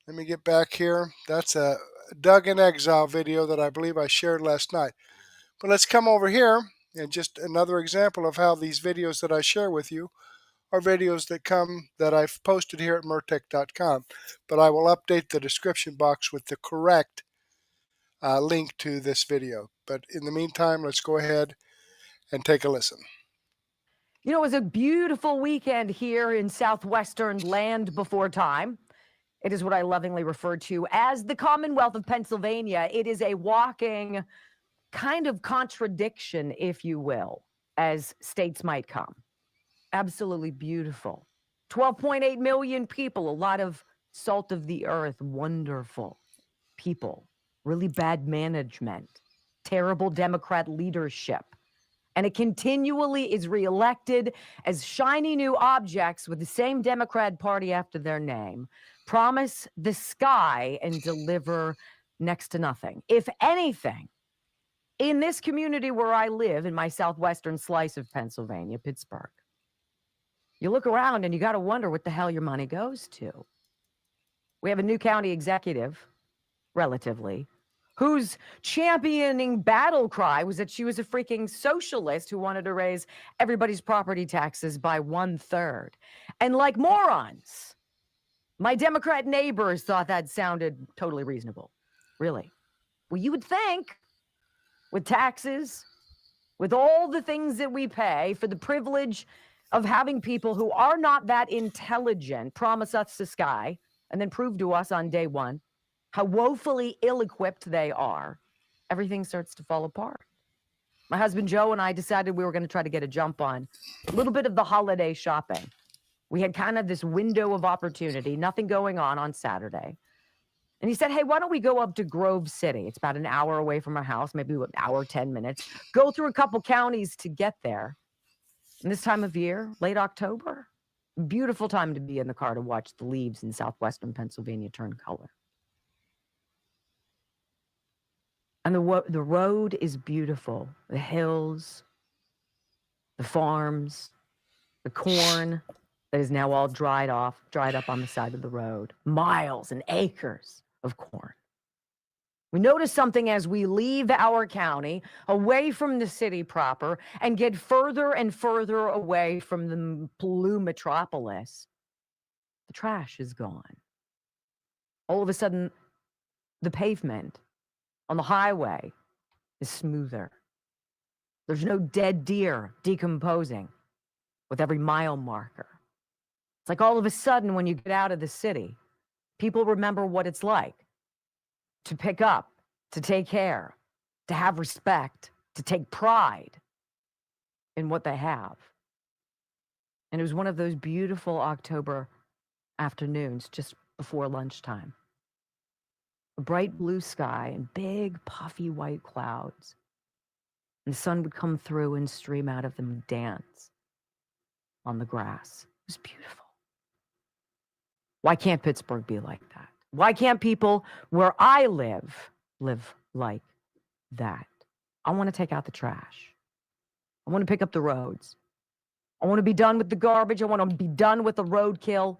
Let me get back here. That's a Doug in Exile video that I believe I shared last night. But let's come over here, and just another example of how these videos that I share with you are videos that I've posted here at Murtech.com. But I will update the description box with the correct link to this video. But in the meantime, let's go ahead and take a listen. You know, it was a beautiful weekend here in southwestern land before time. It is what I lovingly refer to as the Commonwealth of Pennsylvania. It is a walking kind of contradiction, if you will, as states might come. Absolutely beautiful. 12.8 million people, a lot of salt of the earth, wonderful people, really bad management, terrible Democrat leadership. And it continually is reelected as shiny new objects with the same Democrat Party after their name, promise the sky and deliver next to nothing. If anything, in this community where I live, in my southwestern slice of Pennsylvania, Pittsburgh, you look around and you got to wonder what the hell your money goes to. We have a new county executive, relatively, whose championing battle cry was that she was a freaking socialist who wanted to raise everybody's property taxes by 1/3. And like morons, my Democrat neighbors thought that sounded totally reasonable. Really. Well, you would think with taxes, with all the things that we pay for the privilege of having people who are not that intelligent promise us the sky and then prove to us on day one how woefully ill-equipped they are, everything starts to fall apart. My husband Joe and I decided we were going to try to get a jump on a little bit of the holiday shopping. We had kind of this window of opportunity, nothing going on Saturday. And he said, hey, why don't we go up to Grove City? It's about an hour away from our house, maybe an hour, 10 minutes. Go through a couple counties to get there. And this time of year, late October, beautiful time to be in the car to watch the leaves in southwestern Pennsylvania turn color. And the road is beautiful. The hills, the farms, the corn that is now all dried up on the side of the road. Miles and acres of corn. We notice something as we leave our county, away from the city proper, and get further and further away from the blue metropolis. The trash is gone. All of a sudden, the pavement on the highway is smoother. There's no dead deer decomposing with every mile marker. It's like all of a sudden when you get out of the city, people remember what it's like to pick up, to take care, to have respect, to take pride in what they have. And it was one of those beautiful October afternoons just before lunchtime. A bright blue sky and big puffy white clouds. And the sun would come through and stream out of them and dance on the grass. It was beautiful. Why can't Pittsburgh be like that? Why can't people where I live like that? I want to take out the trash. I want to pick up the roads. I want to be done with the garbage. I want to be done with the roadkill.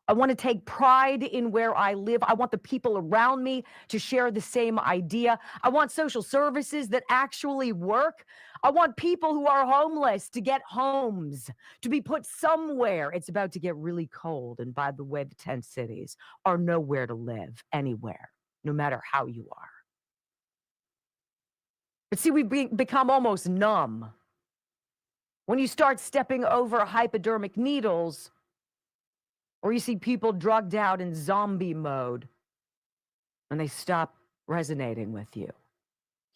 I want to take pride in where I live. I want the people around me to share the same idea. I want social services that actually work. I want people who are homeless to get homes, to be put somewhere. It's about to get really cold. And by the way, the 10 cities are nowhere to live anywhere, no matter how you are. But see, we've become almost numb. When you start stepping over hypodermic needles, or you see people drugged out in zombie mode, and they stop resonating with you.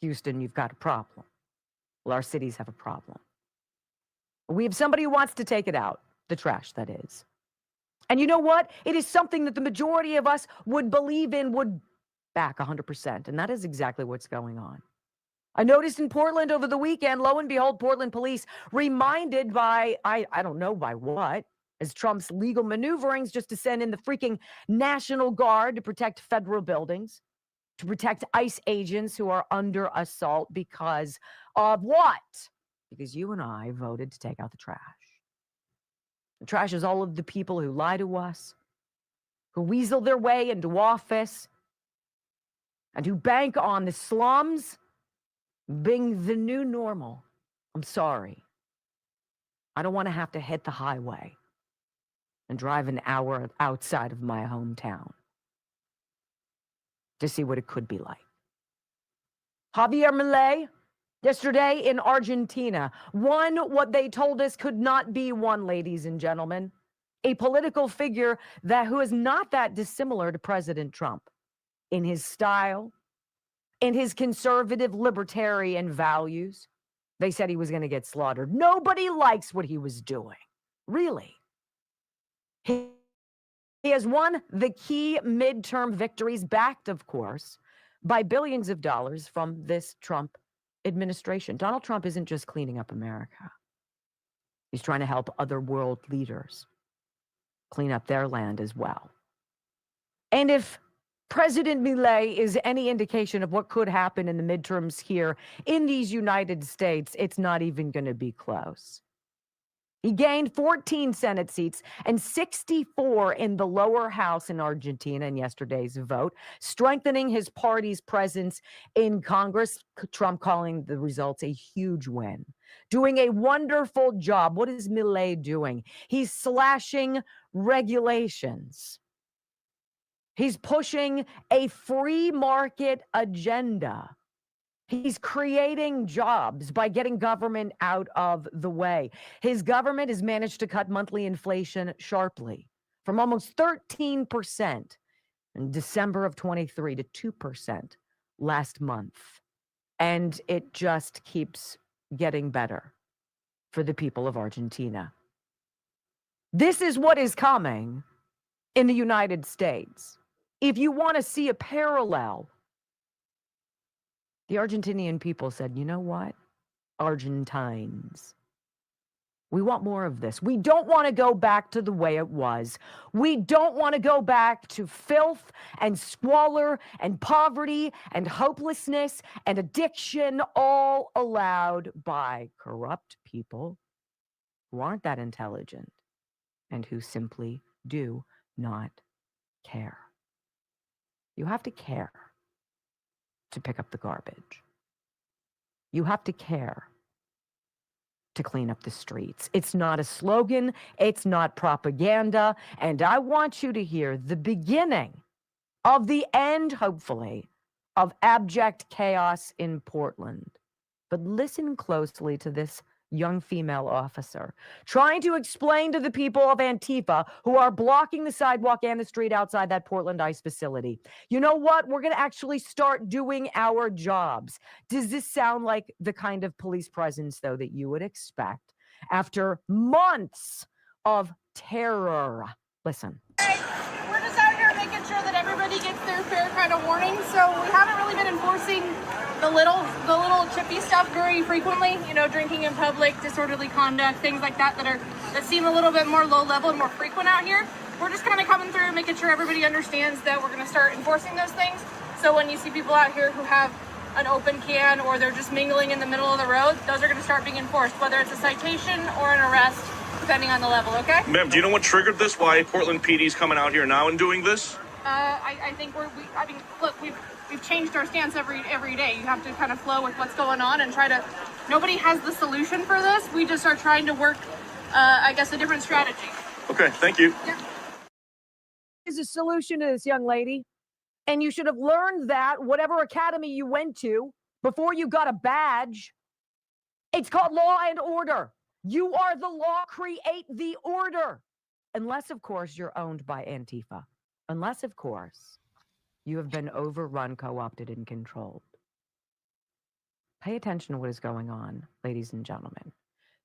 Houston, you've got a problem. Well, our cities have a problem. We have somebody who wants to take it out, the trash, that is. And you know what? It is something that the majority of us would believe in, would back 100%, and that is exactly what's going on. I noticed in Portland over the weekend, lo and behold, Portland police reminded by, I don't know by what, as Trump's legal maneuverings just to send in the freaking National Guard to protect federal buildings, to protect ICE agents who are under assault because of what? Because you and I voted to take out the trash. The trash is all of the people who lie to us, who weasel their way into office, and who bank on the slums being the new normal. I'm sorry. I don't want to have to hit the highway and drive an hour outside of my hometown to see what it could be like. Javier Milei, yesterday in Argentina, won what they told us could not be won, ladies and gentlemen. A political figure who is not that dissimilar to President Trump in his style, in his conservative libertarian values. They said he was going to get slaughtered. Nobody likes what he was doing. Really. He has won the key midterm victories, backed, of course, by billions of dollars from this Trump administration. Donald Trump isn't just cleaning up America. He's trying to help other world leaders clean up their land as well. And if President Milei is any indication of what could happen in the midterms here in these United States, it's not even going to be close. He gained 14 Senate seats and 64 in the lower house in Argentina in yesterday's vote, strengthening his party's presence in Congress. Trump calling the results a huge win. Doing a wonderful job. What is Milei doing? He's slashing regulations. He's pushing a free market agenda. He's creating jobs by getting government out of the way. His government has managed to cut monthly inflation sharply from almost 13% in December of 23 to 2% last month. And it just keeps getting better for the people of Argentina. This is what is coming in the United States. If you want to see a parallel, the Argentinian people said, you know what? Argentines, we want more of this. We don't want to go back to the way it was. We don't want to go back to filth and squalor and poverty and hopelessness and addiction, all allowed by corrupt people who aren't that intelligent and who simply do not care. You have to care to pick up the garbage. You have to care to clean up the streets. It's not a slogan. It's not propaganda. And I want you to hear the beginning of the end, hopefully, of abject chaos in Portland. But listen closely to this young female officer, trying to explain to the people of Antifa who are blocking the sidewalk and the street outside that Portland ICE facility. You know what? We're going to actually start doing our jobs. Does this sound like the kind of police presence, though, that you would expect after months of terror? Listen. Hey, we're just out here making sure that everybody gets their fair kind of warning. So we haven't really been enforcing the little chippy stuff very frequently. You know, drinking in public, disorderly conduct, things like that that seem a little bit more low level and more frequent out here. We're just kind of coming through, making sure everybody understands that we're going to start enforcing those things. So when you see people out here who have an open can or they're just mingling in the middle of the road, those are going to start being enforced, whether it's a citation or an arrest, depending on the level, okay? Ma'am, do you know what triggered this? Why Portland PD's coming out here now and doing this? I think look, we've changed our stance every day. You have to kind of flow with what's going on and try to, nobody has the solution for this. We just are trying to work, I guess, a different strategy. Okay, thank you. Yeah. Is a solution to this, young lady. And you should have learned that whatever academy you went to before you got a badge. It's called law and order. You are the law, create the order. Unless, of course, you're owned by Antifa. Unless, of course, you have been overrun, co-opted, and controlled. Pay attention to what is going on, ladies and gentlemen.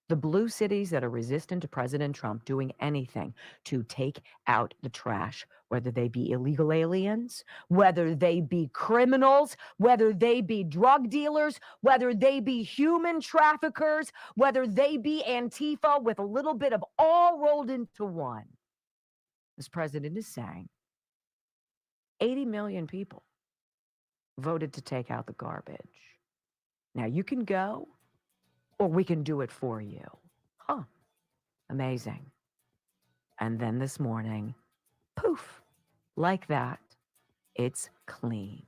The blue cities that are resistant to President Trump doing anything to take out the trash, whether they be illegal aliens, whether they be criminals, whether they be drug dealers, whether they be human traffickers, whether they be Antifa with a little bit of all rolled into one. This president is saying 80 million people voted to take out the garbage. Now you can go, or we can do it for you. Huh. Amazing. And then this morning, poof, like that, it's clean.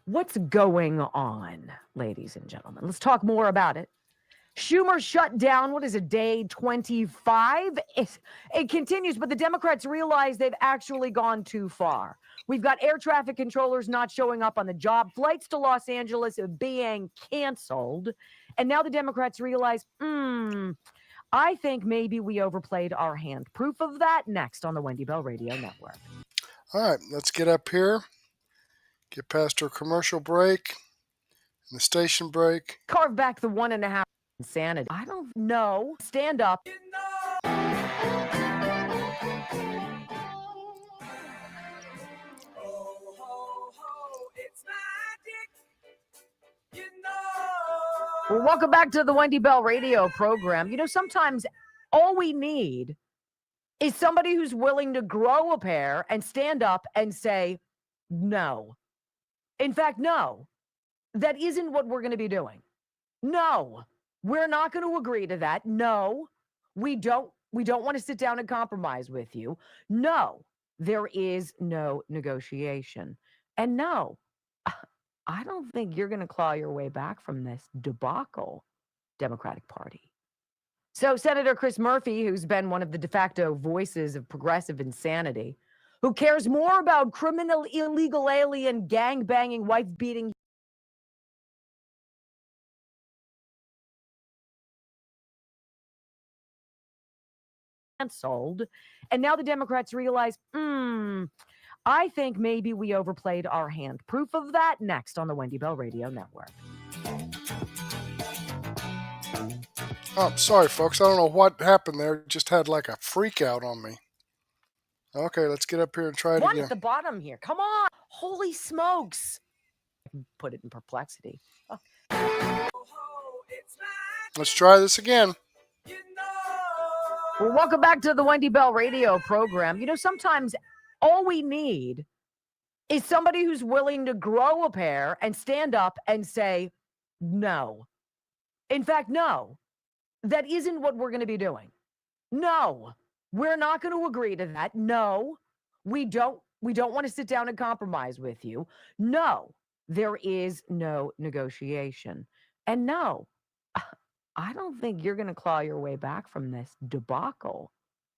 What's going on, ladies and gentlemen? Let's talk more about it. Schumer shut down, what is it, day 25? It continues, but the Democrats realize they've actually gone too far. We've got air traffic controllers not showing up on the job, flights to Los Angeles being canceled, and now the Democrats realize, I think maybe we overplayed our hand. Proof of that next on the Wendy Bell Radio Network. All right, let's get up here, get past our commercial break and the station break. Carve back the 1.5 insanity. I don't know. Stand up. Well, welcome back to the Wendy Bell Radio program. You know, sometimes all we need is somebody who's willing to grow a pair and stand up and say, no. In fact, no. That isn't what we're going to be doing. No. We're not going to agree to that. No. We don't want to sit down and compromise with you. No. There is no negotiation. And no. I don't think you're going to claw your way back from this debacle, Democratic Party. So Senator Chris Murphy, who's been one of the de facto voices of progressive insanity, who cares more about criminal, illegal alien, gang-banging, wife-beating canceled, and now the Democrats realize, I think maybe we overplayed our hand. Proof of that next on the Wendy Bell Radio Network. Oh, sorry, folks. I don't know what happened there. Just had like a freak out on me. Okay, let's get up here and try it One again. at the bottom here. Come on. Holy smokes. Put it in perplexity. Oh. Let's try this again. Well, welcome back to the Wendy Bell Radio program. You know, sometimes all we need is somebody who's willing to grow a pair and stand up and say, no. In fact, no. That isn't what we're going to be doing. No. We're not going to agree to that. No. We don't want to sit down and compromise with you. No. There is no negotiation. And no. I don't think you're going to claw your way back from this debacle,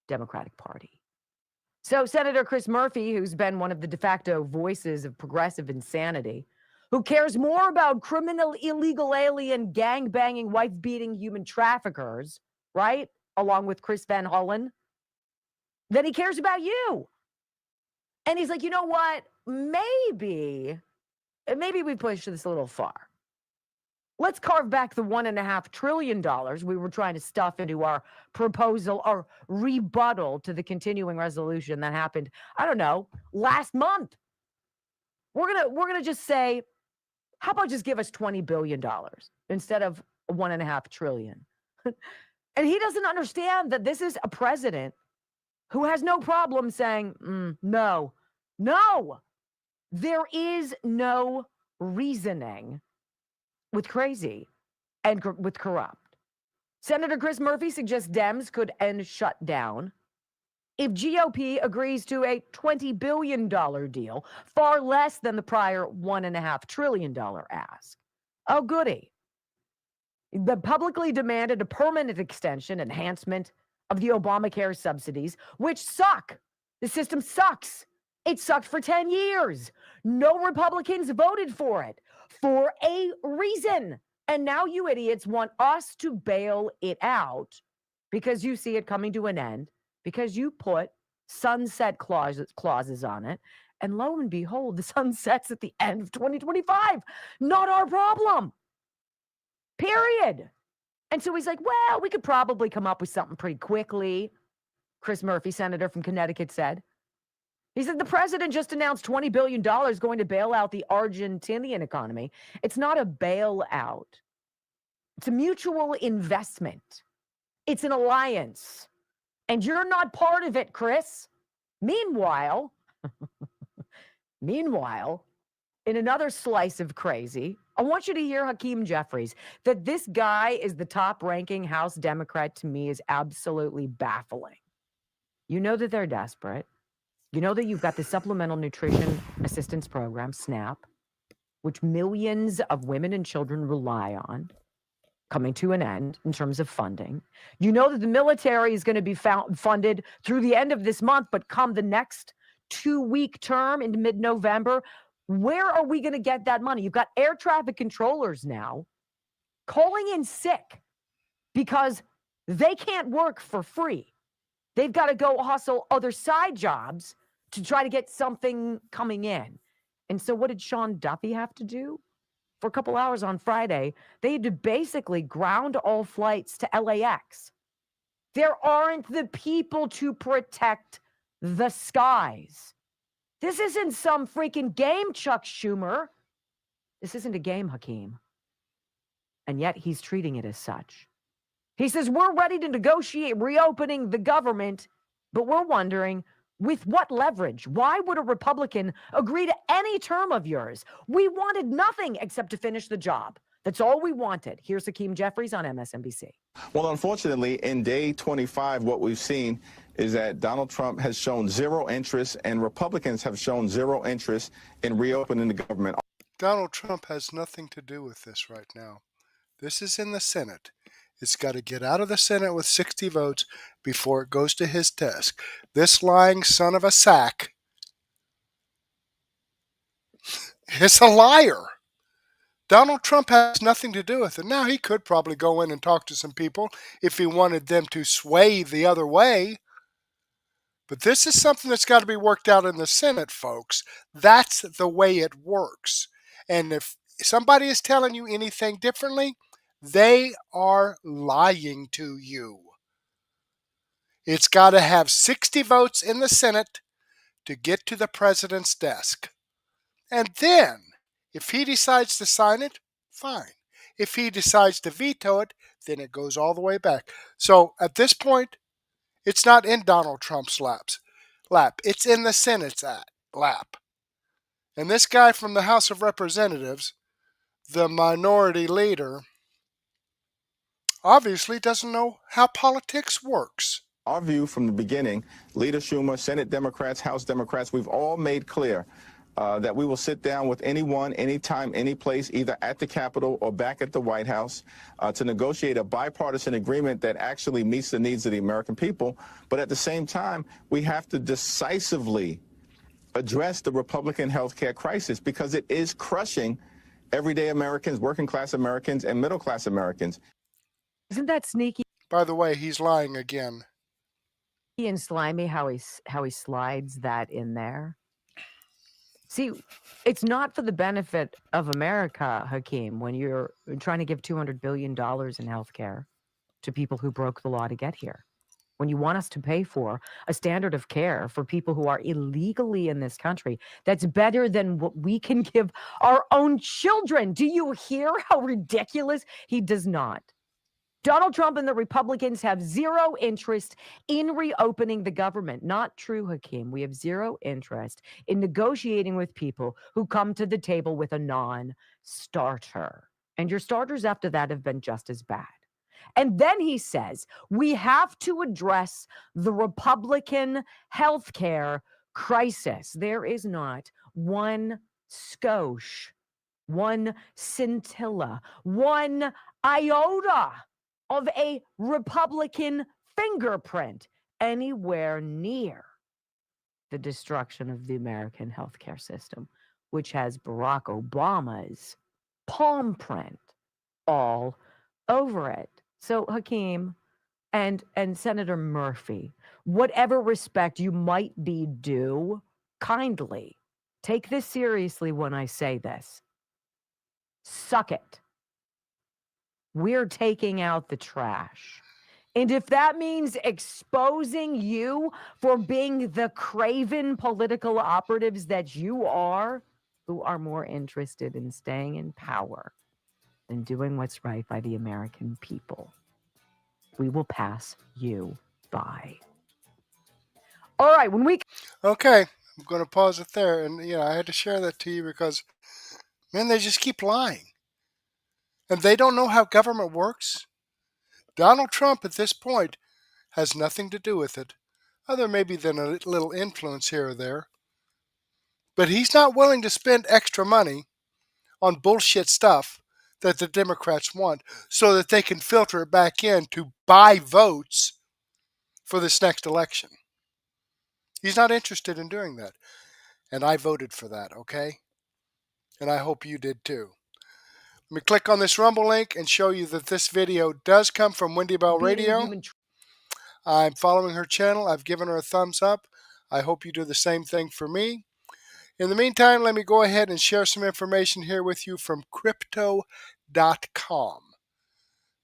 Democratic Party. So Senator Chris Murphy, who's been one of the de facto voices of progressive insanity, who cares more about criminal, illegal alien, gang-banging, wife-beating human traffickers, right, along with Chris Van Hollen, than he cares about you. And he's like, you know what? Maybe we pushed this a little far. Let's carve back the $1.5 trillion we were trying to stuff into our proposal or rebuttal to the continuing resolution that happened, I don't know, last month. We're gonna just say, how about just give us $20 billion instead of $1.5 trillion? And he doesn't understand that this is a president who has no problem saying, no. There is no reasoning with crazy and with corrupt. Senator Chris Murphy suggests Dems could end shutdown if GOP agrees to a $20 billion deal, far less than the prior $1.5 trillion ask. Oh, goody. The publicly demanded a permanent extension, enhancement of the Obamacare subsidies, which suck. The system sucks. It sucked for 10 years. No Republicans voted for it for a reason. And now you idiots want us to bail it out because you see it coming to an end, because you put sunset clauses on it. And lo and behold, the sun sets at the end of 2025. Not our problem. Period. And so he's like, well, we could probably come up with something pretty quickly. Chris Murphy, senator from Connecticut, said. He said the president just announced $20 billion going to bail out the Argentinian economy. It's not a bailout. It's a mutual investment. It's an alliance. And you're not part of it, Chris. Meanwhile, in another slice of crazy, I want you to hear Hakeem Jeffries. That this guy is the top-ranking House Democrat, to me, is absolutely baffling. You know that they're desperate. You know that you've got the Supplemental Nutrition Assistance Program, SNAP, which millions of women and children rely on, coming to an end in terms of funding. You know that the military is going to be funded through the end of this month, but come the next 2-week term into mid-November, where are we going to get that money? You've got air traffic controllers now calling in sick because they can't work for free. They've got to go hustle other side jobs to try to get something coming in. And so what did Sean Duffy have to do? For a couple hours on Friday, they had to basically ground all flights to LAX. There aren't the people to protect the skies. This isn't some freaking game, Chuck Schumer. This isn't a game, Hakeem. And yet he's treating it as such. He says, we're ready to negotiate reopening the government, but we're wondering, with what leverage? Why would a Republican agree to any term of yours? We wanted nothing except to finish the job. That's all we wanted. Here's Hakeem Jeffries on MSNBC. Well, unfortunately, in day 25, what we've seen is that Donald Trump has shown zero interest and Republicans have shown zero interest in reopening the government. Donald Trump has nothing to do with this right now. This is in the Senate. It's got to get out of the Senate with 60 votes before it goes to his desk. This lying son of a sack is a liar. Donald Trump has nothing to do with it. Now, he could probably go in and talk to some people if he wanted them to sway the other way. But this is something that's got to be worked out in the Senate, folks. That's the way it works. And if somebody is telling you anything differently, they are lying to you. It's got to have 60 votes in the Senate to get to the president's desk. And then, if he decides to sign it, fine. If he decides to veto it, then it goes all the way back. So at this point, it's not in Donald Trump's lap. It's in the Senate's lap. And this guy from the House of Representatives, the minority leader, obviously doesn't know how politics works. Our view from the beginning, Leader Schumer, Senate Democrats, House Democrats, we've all made clear that we will sit down with anyone, anytime, any place, either at the Capitol or back at the White House to negotiate a bipartisan agreement that actually meets the needs of the American people. But at the same time, we have to decisively address the Republican health care crisis because it is crushing everyday Americans, working class Americans, and middle class Americans. Isn't that sneaky By the way, he's lying again. and slimy how he slides that in there? See, it's not for the benefit of America, Hakeem, when you're trying to give $200 billion in health care to people who broke the law to get here. When you want us to pay for a standard of care for people who are illegally in this country that's better than what we can give our own children. Do you hear how ridiculous? He does not. Donald Trump and the Republicans have zero interest in reopening the government. Not true, Hakeem. We have zero interest in negotiating with people who come to the table with a non-starter. And your starters after that have been just as bad. And then he says, we have to address the Republican healthcare crisis. There is not one skosh, one scintilla, one iota of a Republican fingerprint anywhere near the destruction of the American healthcare system, which has Barack Obama's palm print all over it. So, Hakeem and Senator Murphy, whatever respect you might be due, kindly take this seriously when I say this. Suck it. We're taking out the trash. And if that means exposing you for being the craven political operatives that you are, who are more interested in staying in power than doing what's right by the American people, we will pass you by. All right, Okay, I'm going to pause it there. And, I had to share that to you because, man, they just keep lying. And they don't know how government works. Donald Trump, at this point, has nothing to do with it, other maybe than a little influence here or there. But he's not willing to spend extra money on bullshit stuff that the Democrats want so that they can filter it back in to buy votes for this next election. He's not interested in doing that. And I voted for that, okay? And I hope you did too. Let me click on this Rumble link and show you that this video does come from Wendy Bell Radio. I'm following her channel. I've given her a thumbs up. I hope you do the same thing for me. In the meantime, let me go ahead and share some information here with you from Crypto.com.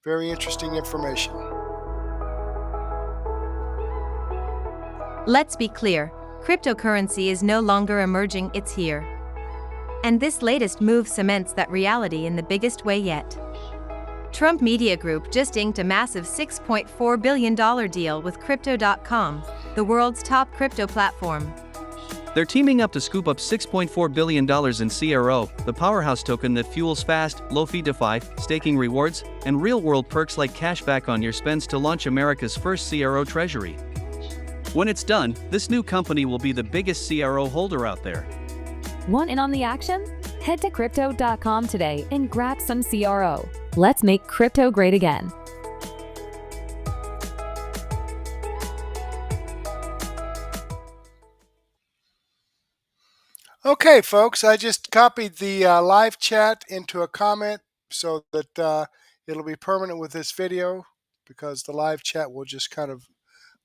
Very interesting information. Let's be clear, cryptocurrency is no longer emerging, it's here. And this latest move cements that reality in the biggest way yet. Trump Media Group just inked a massive $6.4 billion deal with Crypto.com, the world's top crypto platform. They're teaming up to scoop up $6.4 billion in CRO, the powerhouse token that fuels fast, low-fee DeFi, staking rewards, and real-world perks like cashback on your spends to launch America's first CRO treasury. When it's done, this new company will be the biggest CRO holder out there. Want in on the action? Head to Crypto.com today and grab some CRO. Let's make crypto great again. Okay, folks, I just copied the live chat into a comment so that it'll be permanent with this video because the live chat will just kind of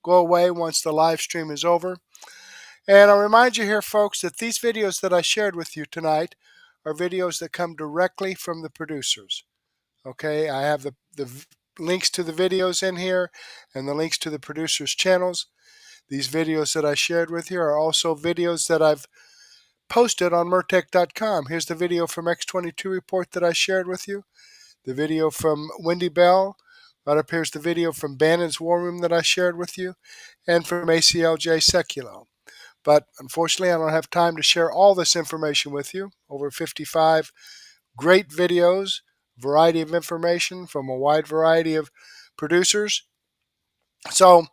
go away once the live stream is over. And I'll remind you here, folks, that these videos that I shared with you tonight are videos that come directly from the producers. Okay, I have the links to the videos in here and the links to the producers' channels. These videos that I shared with you are also videos that I've posted on Murtech.com. Here's the video from X22 report that I shared with you. The video from Wendy Bell. Right up here's the video from Bannons War Room that I shared with you. And from ACLJ Sekulow. But unfortunately, I don't have time to share all this information with you. Over 55 great videos, variety of information from a wide variety of producers. So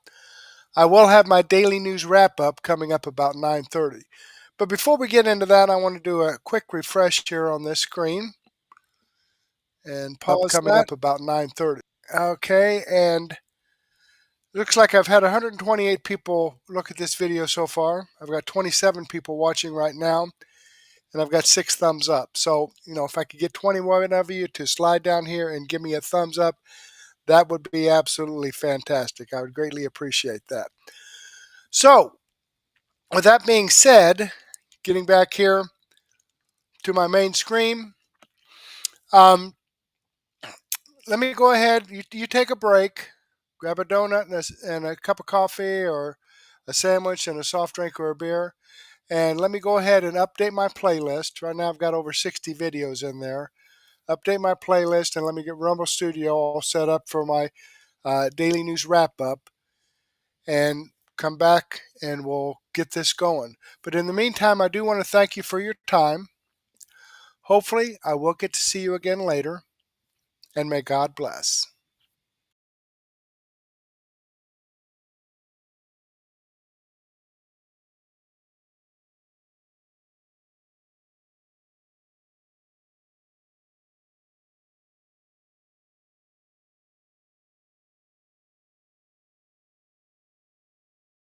I will have my daily news wrap-up coming up about 9:30. But before we get into that, I want to do a quick refresh here on this screen. And pause coming up about 9:30. Okay, and looks like I've had 128 people look at this video so far. I've got 27 people watching right now. and I've got 6 thumbs up. So, if I could get 21 of you to slide down here and give me a thumbs up, that would be absolutely fantastic. I would greatly appreciate that. So, with that being said, getting back here to my main screen, let me go ahead. You take a break, grab a donut and a cup of coffee or a sandwich and a soft drink or a beer. And let me go ahead and update my playlist. Right now I've got over 60 videos in there. Update my playlist and let me get Rumble Studio all set up for my daily news wrap up. And come back and we'll get this going. But in the meantime, I do want to thank you for your time. Hopefully, I will get to see you again later. And may God bless.